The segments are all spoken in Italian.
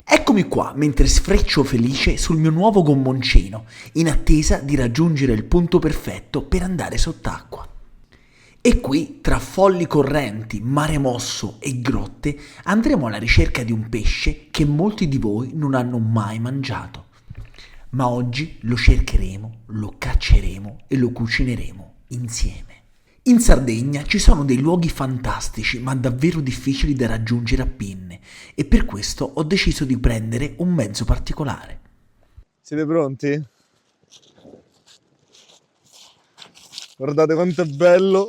Eccomi qua mentre sfreccio felice sul mio nuovo gommoncino, in attesa di raggiungere il punto perfetto per andare sott'acqua. E qui, tra folli correnti, mare mosso e grotte, andremo alla ricerca di un pesce che molti di voi non hanno mai mangiato. Ma oggi lo cercheremo, lo cacceremo e lo cucineremo insieme. In Sardegna ci sono dei luoghi fantastici ma davvero difficili da raggiungere a pinne e per questo ho deciso di prendere un mezzo particolare. Siete pronti? Guardate quanto è bello!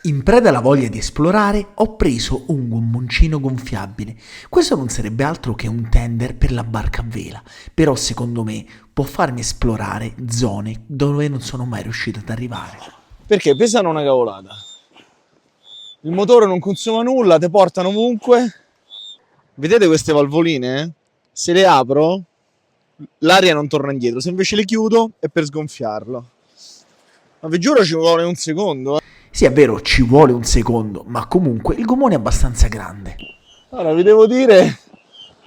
In preda alla voglia di esplorare ho preso un gommoncino gonfiabile. Questo non sarebbe altro che un tender per la barca a vela, però secondo me può farmi esplorare zone dove non sono mai riuscito ad arrivare. Perché pesano una cavolata. Il motore non consuma nulla, te portano ovunque. Vedete queste valvoline? Se le apro, l'aria non torna indietro. Se invece le chiudo è per sgonfiarlo. Ma vi giuro ci vuole un secondo. Sì, è vero, ci vuole un secondo, ma comunque il gommone è abbastanza grande. Allora, vi devo dire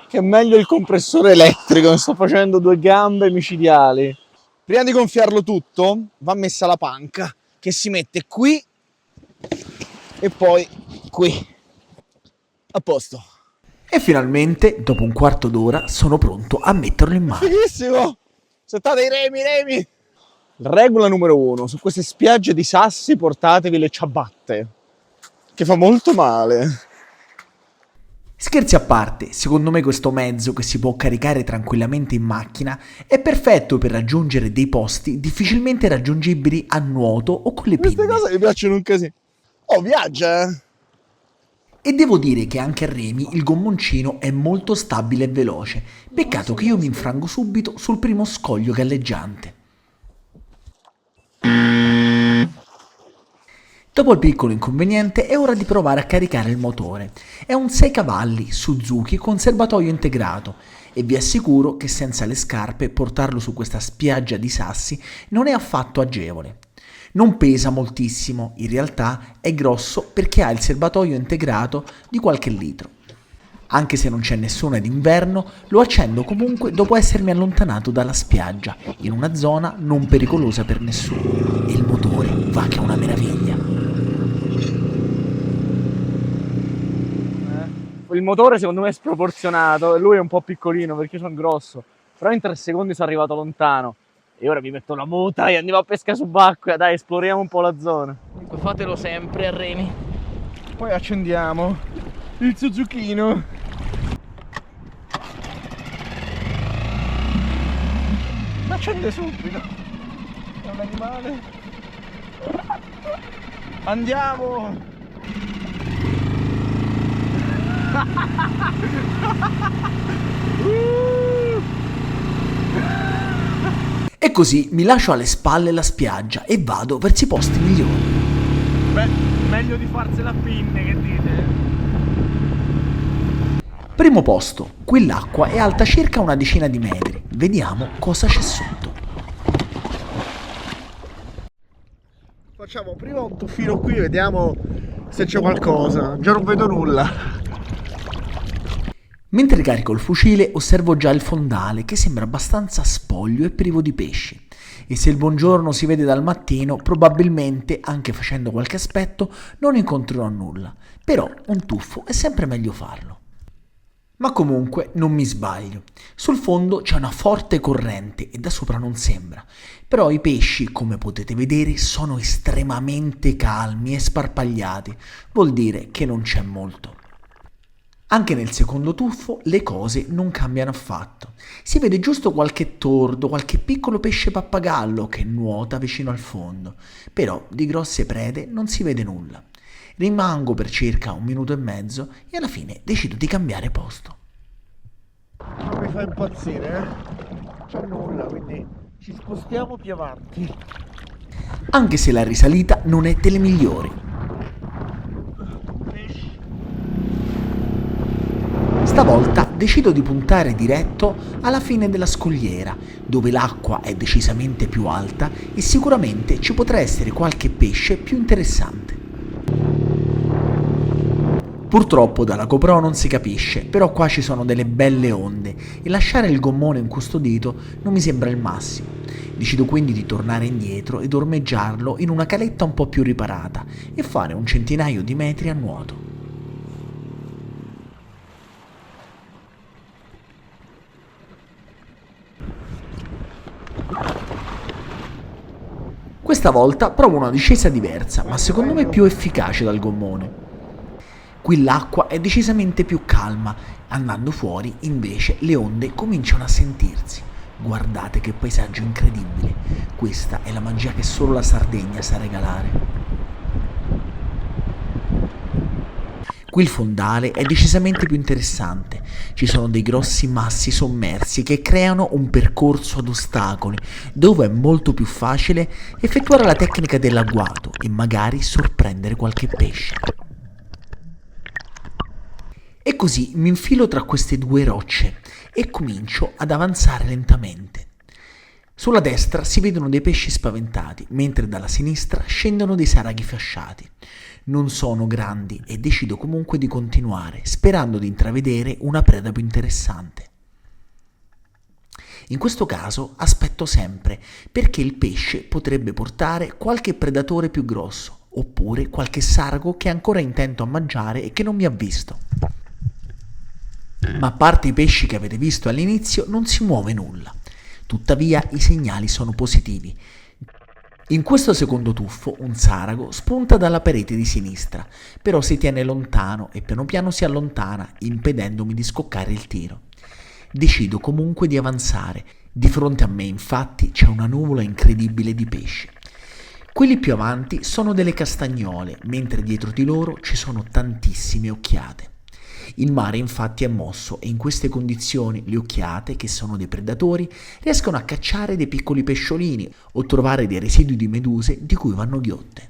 che è meglio il compressore elettrico. Mi sto facendo 2 gambe micidiali. Prima di gonfiarlo tutto, va messa la panca, che si mette qui e poi qui. A posto. E finalmente, dopo un quarto d'ora, sono pronto a metterlo in mare. Fighissimo! Saltate i remi! Regola numero 1, su queste spiagge di sassi portatevi le ciabatte, che fa molto male. Scherzi a parte, secondo me questo mezzo che si può caricare tranquillamente in macchina è perfetto per raggiungere dei posti difficilmente raggiungibili a nuoto o con le pinne. Queste cose mi piacciono un casino. Oh, viaggia! E devo dire che anche a remi il gommoncino è molto stabile e veloce. Peccato che io mi infrango subito sul primo scoglio galleggiante. Dopo il piccolo inconveniente è ora di provare a caricare il motore. È un 6 cavalli Suzuki con serbatoio integrato e vi assicuro che senza le scarpe portarlo su questa spiaggia di sassi non è affatto agevole. Non pesa moltissimo, in realtà è grosso perché ha il serbatoio integrato di qualche litro. Anche se non c'è nessuna d'inverno, lo accendo comunque dopo essermi allontanato dalla spiaggia, in una zona non pericolosa per nessuno, e il motore va che è una meraviglia. Il motore secondo me è sproporzionato e lui è un po' piccolino perché io sono grosso, però in 3 secondi sono arrivato lontano e ora mi metto la muta e andiamo a pesca subacquea, dai, esploriamo un po' la zona. Fatelo sempre a remi. Poi accendiamo il Suzukino. Accende subito, è un animale. Andiamo! E così mi lascio alle spalle la spiaggia e vado verso i posti migliori. Beh, meglio di farsela a pinne, che dite? Primo posto, qui l'acqua è alta circa una decina di metri. Vediamo cosa c'è sotto. Facciamo prima un tuffino qui, vediamo se c'è qualcosa. Già non vedo nulla. Mentre carico il fucile osservo già il fondale che sembra abbastanza spoglio e privo di pesci. E se il buongiorno si vede dal mattino, probabilmente, anche facendo qualche aspetto, non incontrerò nulla. Però un tuffo è sempre meglio farlo. Ma comunque non mi sbaglio. Sul fondo c'è una forte corrente e da sopra non sembra. Però i pesci, come potete vedere, sono estremamente calmi e sparpagliati. Vuol dire che non c'è molto. Anche nel secondo tuffo le cose non cambiano affatto. Si vede giusto qualche tordo, qualche piccolo pesce pappagallo che nuota vicino al fondo. Però di grosse prede non si vede nulla. Rimango per circa 1 minuto e mezzo e alla fine decido di cambiare posto. Non mi fa impazzire, c'è nulla, quindi ci spostiamo più avanti. Anche se la risalita non è delle migliori. Stavolta decido di puntare diretto alla fine della scogliera, dove l'acqua è decisamente più alta e sicuramente ci potrà essere qualche pesce più interessante. Purtroppo dalla GoPro non si capisce, però qua ci sono delle belle onde e lasciare il gommone incustodito non mi sembra il massimo. Decido quindi di tornare indietro ed ormeggiarlo in una caletta un po' più riparata e fare un centinaio di metri a nuoto. Questa volta provo una discesa diversa, ma secondo me più efficace dal gommone. Qui l'acqua è decisamente più calma, andando fuori invece le onde cominciano a sentirsi. Guardate che paesaggio incredibile, questa è la magia che solo la Sardegna sa regalare. Qui il fondale è decisamente più interessante, ci sono dei grossi massi sommersi che creano un percorso ad ostacoli, dove è molto più facile effettuare la tecnica dell'agguato e magari sorprendere qualche pesce. E così mi infilo tra queste due rocce e comincio ad avanzare lentamente. Sulla destra si vedono dei pesci spaventati, mentre dalla sinistra scendono dei saraghi fasciati. Non sono grandi e decido comunque di continuare, sperando di intravedere una preda più interessante. In questo caso aspetto sempre, perché il pesce potrebbe portare qualche predatore più grosso, oppure qualche sargo che è ancora intento a mangiare e che non mi ha visto. Ma a parte i pesci che avete visto all'inizio non si muove nulla. Tuttavia i segnali sono positivi. In questo secondo tuffo un sarago spunta dalla parete di sinistra, però si tiene lontano e piano piano si allontana, impedendomi di scoccare il tiro. Decido comunque di avanzare. Di fronte a me infatti c'è una nuvola incredibile di pesci. Quelli più avanti sono delle castagnole, mentre dietro di loro ci sono tantissime occhiate. Il mare infatti è mosso e in queste condizioni le occhiate, che sono dei predatori, riescono a cacciare dei piccoli pesciolini o trovare dei residui di meduse di cui vanno ghiotte.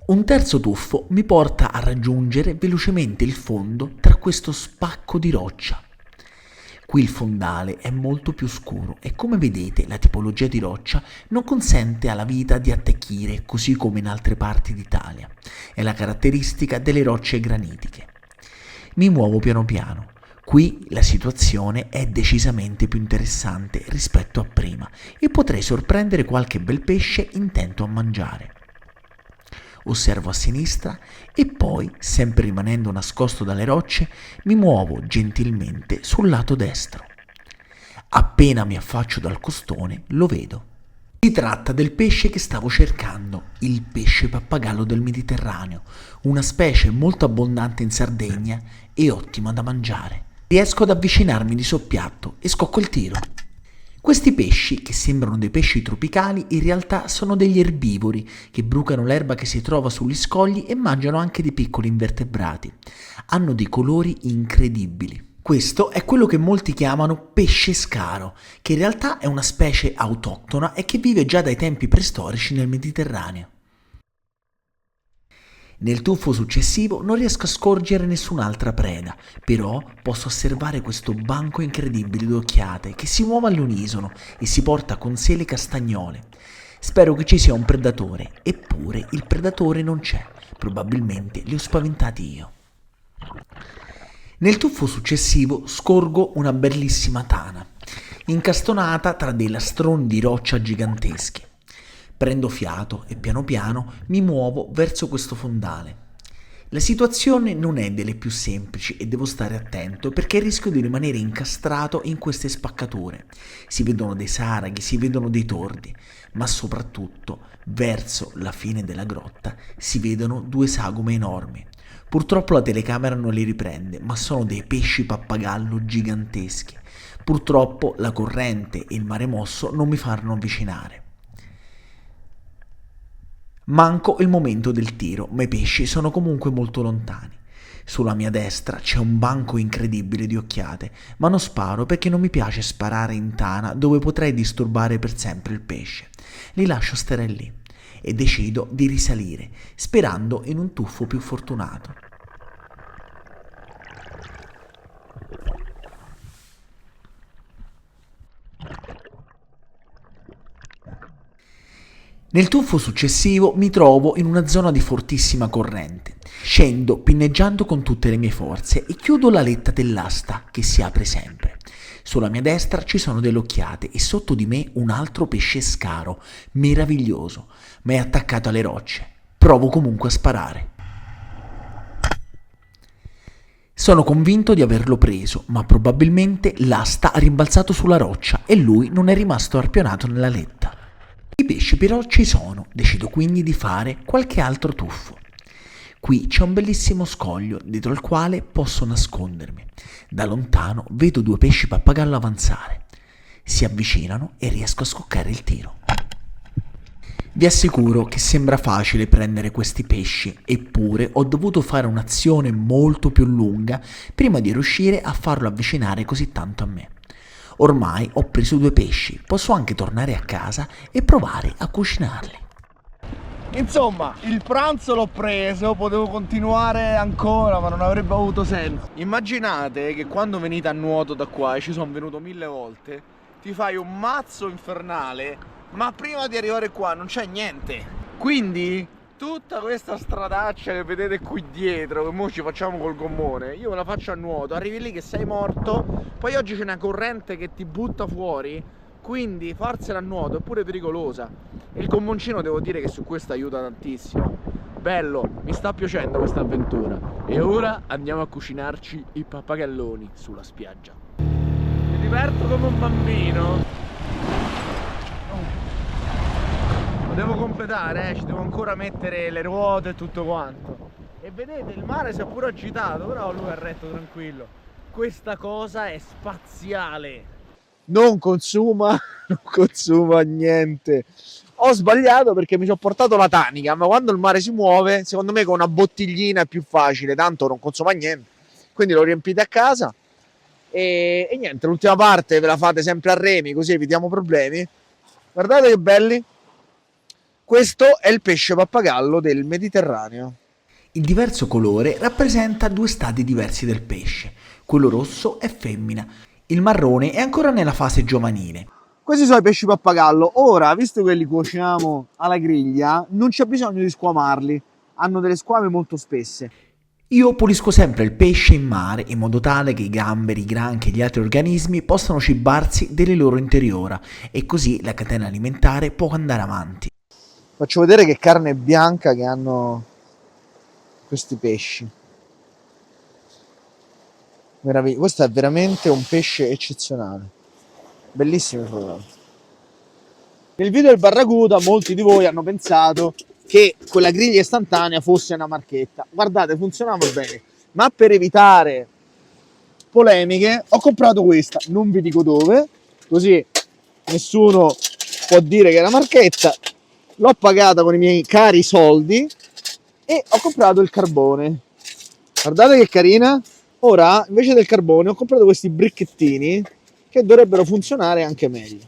Un terzo tuffo mi porta a raggiungere velocemente il fondo tra questo spacco di roccia. Qui il fondale è molto più scuro e come vedete la tipologia di roccia non consente alla vita di attecchire così come in altre parti d'Italia. È la caratteristica delle rocce granitiche. Mi muovo piano piano. Qui la situazione è decisamente più interessante rispetto a prima e potrei sorprendere qualche bel pesce intento a mangiare. Osservo a sinistra e poi, sempre rimanendo nascosto dalle rocce, mi muovo gentilmente sul lato destro. Appena mi affaccio dal costone, lo vedo. Si tratta del pesce che stavo cercando, il pesce pappagallo del Mediterraneo, una specie molto abbondante in Sardegna e ottima da mangiare. Riesco ad avvicinarmi di soppiatto e scocco il tiro. Questi pesci, che sembrano dei pesci tropicali, in realtà sono degli erbivori che brucano l'erba che si trova sugli scogli e mangiano anche dei piccoli invertebrati. Hanno dei colori incredibili. Questo è quello che molti chiamano pesce scaro, che in realtà è una specie autoctona e che vive già dai tempi preistorici nel Mediterraneo. Nel tuffo successivo non riesco a scorgere nessun'altra preda, però posso osservare questo banco incredibile di occhiate che si muove all'unisono e si porta con sé le castagnole. Spero che ci sia un predatore, eppure il predatore non c'è, probabilmente li ho spaventati io. Nel tuffo successivo scorgo una bellissima tana, incastonata tra dei lastroni di roccia giganteschi. Prendo fiato e piano piano mi muovo verso questo fondale. La situazione non è delle più semplici e devo stare attento perché rischio di rimanere incastrato in queste spaccature. Si vedono dei saraghi, si vedono dei tordi, ma soprattutto verso la fine della grotta si vedono due sagome enormi. Purtroppo la telecamera non li riprende, ma sono dei pesci pappagallo giganteschi. Purtroppo la corrente e il mare mosso non mi faranno avvicinare. Manco il momento del tiro, ma i pesci sono comunque molto lontani. Sulla mia destra c'è un banco incredibile di occhiate, ma non sparo perché non mi piace sparare in tana dove potrei disturbare per sempre il pesce. Li lascio stare lì e decido di risalire, sperando in un tuffo più fortunato. Nel tuffo successivo mi trovo in una zona di fortissima corrente. Scendo pinneggiando con tutte le mie forze e chiudo la letta dell'asta che si apre sempre. Sulla mia destra ci sono delle occhiate e sotto di me un altro pesce scaro, meraviglioso, ma è attaccato alle rocce. Provo comunque a sparare. Sono convinto di averlo preso, ma probabilmente l'asta ha rimbalzato sulla roccia e lui non è rimasto arpionato nella letta. I pesci però ci sono, decido quindi di fare qualche altro tuffo. Qui c'è un bellissimo scoglio dietro il quale posso nascondermi. Da lontano vedo due pesci pappagallo avanzare. Si avvicinano e riesco a scoccare il tiro. Vi assicuro che sembra facile prendere questi pesci, eppure ho dovuto fare un'azione molto più lunga prima di riuscire a farlo avvicinare così tanto a me. Ormai ho preso due pesci, posso anche tornare a casa e provare a cucinarli. Insomma, il pranzo l'ho preso, potevo continuare ancora, ma non avrebbe avuto senso. Immaginate che quando venite a nuoto da qua, e ci sono venuto 1000 volte, ti fai un mazzo infernale, ma prima di arrivare qua non c'è niente. Quindi tutta questa stradaccia che vedete qui dietro, che mo ci facciamo col gommone, io me la faccio a nuoto, arrivi lì che sei morto, poi oggi c'è una corrente che ti butta fuori, quindi farsela a nuoto è pure pericolosa. E il gommoncino devo dire che su questo aiuta tantissimo. Bello, mi sta piacendo questa avventura. E ora andiamo a cucinarci i pappagalloni sulla spiaggia. Mi diverto come un bambino. Lo devo completare, ci devo ancora mettere le ruote e tutto quanto. E vedete, il mare si è pure agitato, però lui è retto tranquillo. Questa cosa è spaziale. Non consuma niente. Ho sbagliato perché mi sono portato la tanica, ma quando il mare si muove, secondo me con una bottiglina è più facile, tanto non consuma niente. Quindi lo riempite a casa e niente, l'ultima parte ve la fate sempre a remi, così evitiamo problemi. Guardate che belli. Questo è il pesce pappagallo del Mediterraneo. Il diverso colore rappresenta due stadi diversi del pesce. Quello rosso è femmina, il marrone è ancora nella fase giovanile. Questi sono i pesci pappagallo. Ora, visto che li cuociniamo alla griglia, non c'è bisogno di squamarli. Hanno delle squame molto spesse. Io pulisco sempre il pesce in mare in modo tale che i gamberi, i granchi e gli altri organismi possano cibarsi delle loro interiora e così la catena alimentare può andare avanti. Faccio vedere che carne bianca che hanno questi pesci. Questo è veramente un pesce eccezionale. Bellissime foto. Nel video del Barracuda molti di voi hanno pensato che quella griglia istantanea fosse una marchetta. Guardate, funzionava bene. Ma per evitare polemiche ho comprato questa. Non vi dico dove, così nessuno può dire che è una marchetta. L'ho pagata con i miei cari soldi e ho comprato il carbone. Guardate che carina. Ora, invece del carbone, ho comprato questi bricchettini che dovrebbero funzionare anche meglio.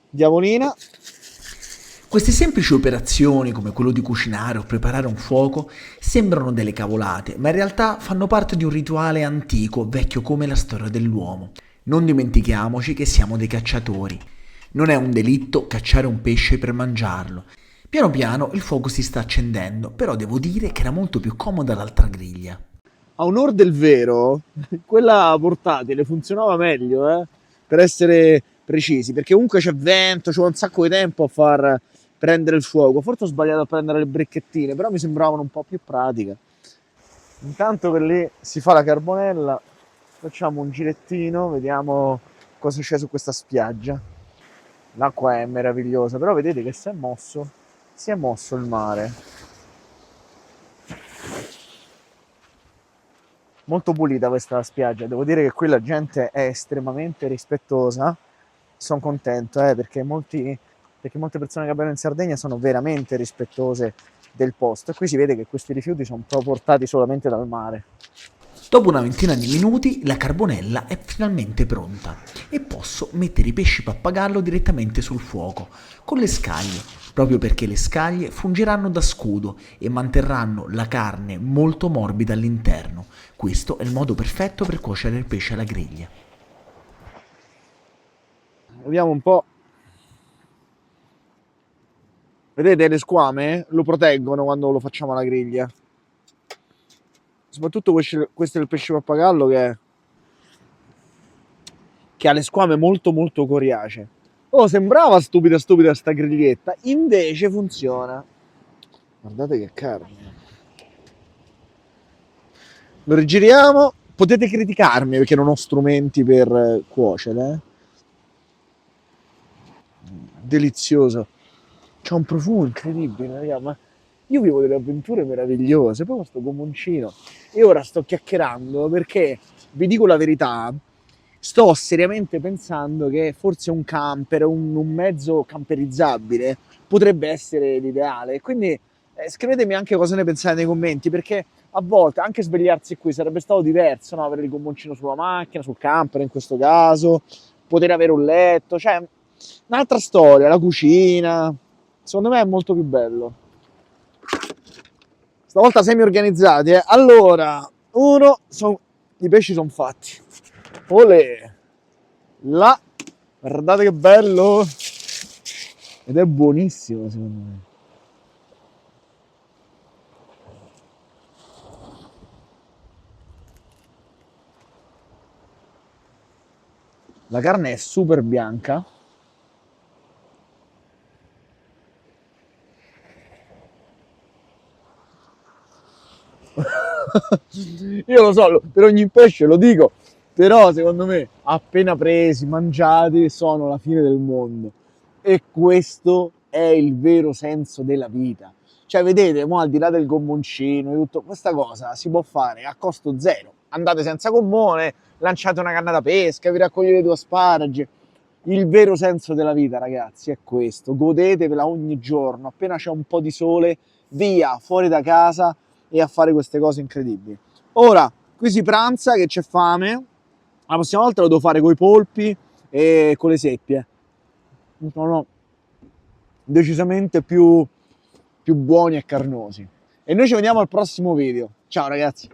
Diavolina. Queste semplici operazioni, come quello di cucinare o preparare un fuoco, sembrano delle cavolate, ma in realtà fanno parte di un rituale antico, vecchio come la storia dell'uomo. Non dimentichiamoci che siamo dei cacciatori. Non è un delitto cacciare un pesce per mangiarlo. Piano piano il fuoco si sta accendendo, però devo dire che era molto più comoda l'altra griglia. A onor del vero, quella portatile funzionava meglio, per essere precisi, perché comunque c'è vento, c'è un sacco di tempo a far prendere il fuoco. Forse ho sbagliato a prendere le bricchettine, però mi sembravano un po' più pratiche. Intanto che lì si fa la carbonella, facciamo un girettino, vediamo cosa c'è su questa spiaggia. L'acqua è meravigliosa, però vedete che si è mosso il mare. Molto pulita questa spiaggia, devo dire che qui la gente è estremamente rispettosa. Sono contento perché molte persone che abbiamo in Sardegna sono veramente rispettose del posto e qui si vede che questi rifiuti sono portati solamente dal mare. Dopo una ventina di minuti la carbonella è finalmente pronta e posso mettere i pesci pappagallo direttamente sul fuoco con le scaglie, proprio perché le scaglie fungeranno da scudo e manterranno la carne molto morbida all'interno. Questo è il modo perfetto per cuocere il pesce alla griglia. Vediamo un po'. Vedete, le squame lo proteggono quando lo facciamo alla griglia. Soprattutto questo è il pesce pappagallo che ha le squame molto molto coriacee. Oh, sembrava stupida sta griglietta, invece funziona. Guardate che carne. Lo rigiriamo. Potete criticarmi perché non ho strumenti per cuocere. Delizioso. C'ha un profumo incredibile, raga, ma io vivo delle avventure meravigliose. Poi questo gommoncino. E ora sto chiacchierando perché, vi dico la verità, sto seriamente pensando che forse un camper, un mezzo camperizzabile potrebbe essere l'ideale. Quindi scrivetemi anche cosa ne pensate nei commenti, perché a volte anche svegliarsi qui sarebbe stato diverso, no? Avere il gommoncino sulla macchina, sul camper in questo caso, poter avere un letto, cioè un'altra storia, la cucina. Secondo me è molto più bello. Stavolta semi organizzati, eh. Allora, i pesci sono fatti. Olè. Là. Guardate che bello. Ed è buonissimo, secondo me. La carne è super bianca. Io lo so, per ogni pesce lo dico, però secondo me appena presi, mangiati, sono la fine del mondo. E questo è il vero senso della vita. Cioè, vedete, mo, al di là del gommoncino e tutto, questa cosa si può fare a costo zero. Andate senza gommone, lanciate una canna da pesca, vi raccogliete 2 asparagi. Il vero senso della vita, ragazzi, è questo. Godetevela ogni giorno. Appena c'è un po' di sole, via, fuori da casa e a fare queste cose incredibili. Ora, qui si pranza, che c'è fame. La prossima volta lo devo fare con i polpi e con le seppie. Sono decisamente più buoni e carnosi. E noi ci vediamo al prossimo video. Ciao ragazzi!